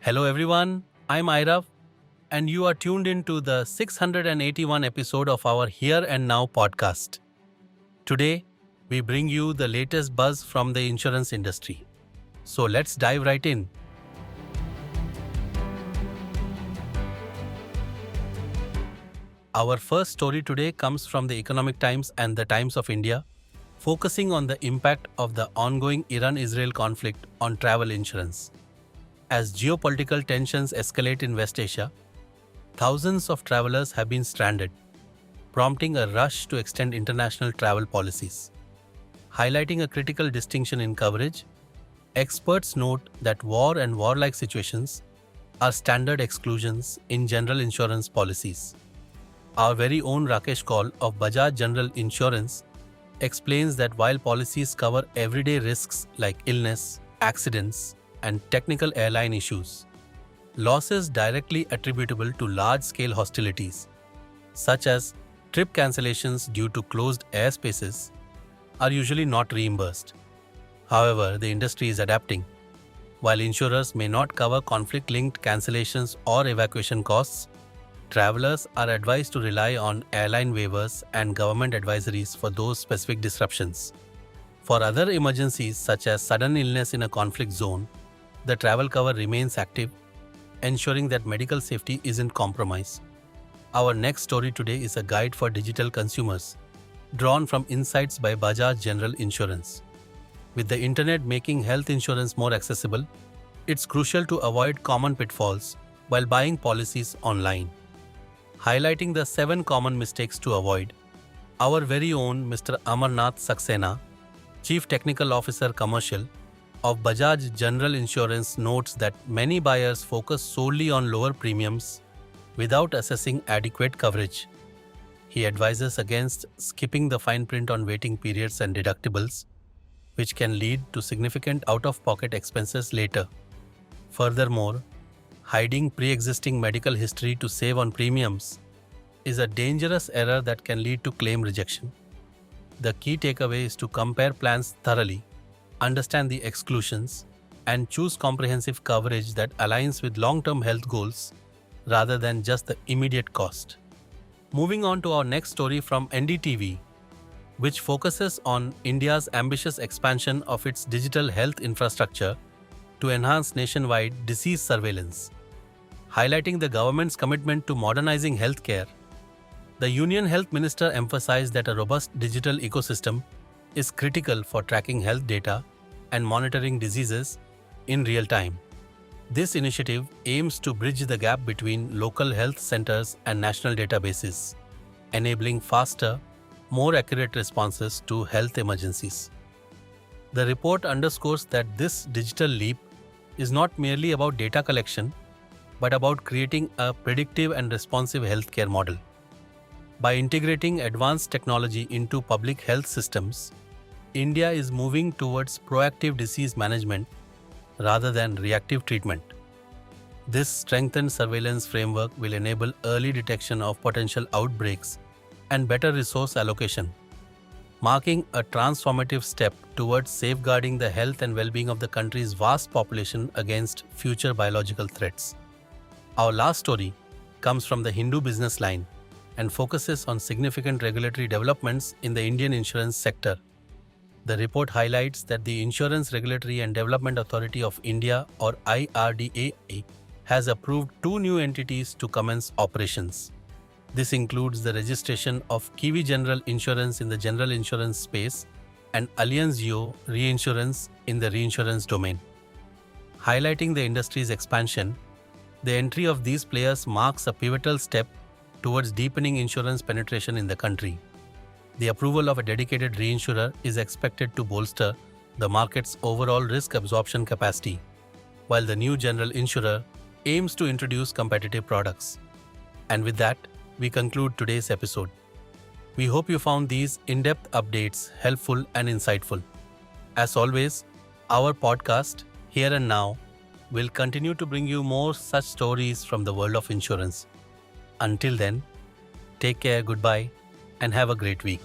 Hello everyone, I'm Airav and you are tuned into the 681 episode of our Here and Now podcast. Today, we bring you the latest buzz from the insurance industry. So let's dive right in. Our first story today comes from the Economic Times and the Times of India, focusing on the impact of the ongoing Iran-Israel conflict on travel insurance. As geopolitical tensions escalate in West Asia, thousands of travelers have been stranded, prompting a rush to extend international travel policies. Highlighting a critical distinction in coverage, experts note that war and warlike situations are standard exclusions in general insurance policies. Our very own Rakesh Kaul of Bajaj General Insurance explains that while policies cover everyday risks like illness, accidents, and technical airline issues, losses directly attributable to large-scale hostilities, such as trip cancellations due to closed airspaces, are usually not reimbursed. However, the industry is adapting. While insurers may not cover conflict-linked cancellations or evacuation costs, travelers are advised to rely on airline waivers and government advisories for those specific disruptions. For other emergencies such as sudden illness in a conflict zone, the travel cover remains active, ensuring that medical safety isn't compromised. Our next story today is a guide for digital consumers, drawn from insights by Bajaj General Insurance. With the internet making health insurance more accessible, it's crucial to avoid common pitfalls while buying policies online. Highlighting the 7 common mistakes to avoid, our very own Mr. Amarnath Saxena, Chief Technical Officer Commercial of Bajaj General Insurance, notes that many buyers focus solely on lower premiums without assessing adequate coverage. He advises against skipping the fine print on waiting periods and deductibles, which can lead to significant out-of-pocket expenses later. Furthermore, hiding pre-existing medical history to save on premiums is a dangerous error that can lead to claim rejection. The key takeaway is to compare plans thoroughly, understand the exclusions, and choose comprehensive coverage that aligns with long-term health goals rather than just the immediate cost. Moving on to our next story from NDTV, which focuses on India's ambitious expansion of its digital health infrastructure to enhance nationwide disease surveillance. Highlighting the government's commitment to modernizing healthcare, the Union Health Minister emphasized that a robust digital ecosystem is critical for tracking health data and monitoring diseases in real time. This initiative aims to bridge the gap between local health centers and national databases, enabling faster, more accurate responses to health emergencies. The report underscores that this digital leap is not merely about data collection, but about creating a predictive and responsive healthcare model. By integrating advanced technology into public health systems, India is moving towards proactive disease management rather than reactive treatment. This strengthened surveillance framework will enable early detection of potential outbreaks and better resource allocation, marking a transformative step towards safeguarding the health and well-being of the country's vast population against future biological threats. Our last story comes from the Hindu business line and focuses on significant regulatory developments in the Indian insurance sector. The report highlights that the Insurance Regulatory and Development Authority of India, or IRDAI, has approved 2 new entities to commence operations. This includes the registration of Kiwi General Insurance in the general insurance space and Allianz Geo Reinsurance in the reinsurance domain. Highlighting the industry's expansion, the entry of these players marks a pivotal step towards deepening insurance penetration in the country. The approval of a dedicated reinsurer is expected to bolster the market's overall risk absorption capacity, while the new general insurer aims to introduce competitive products. And with that, we conclude today's episode. We hope you found these in-depth updates helpful and insightful. As always, our podcast, Here and Now, will continue to bring you more such stories from the world of insurance. Until then, take care, goodbye, and have a great week.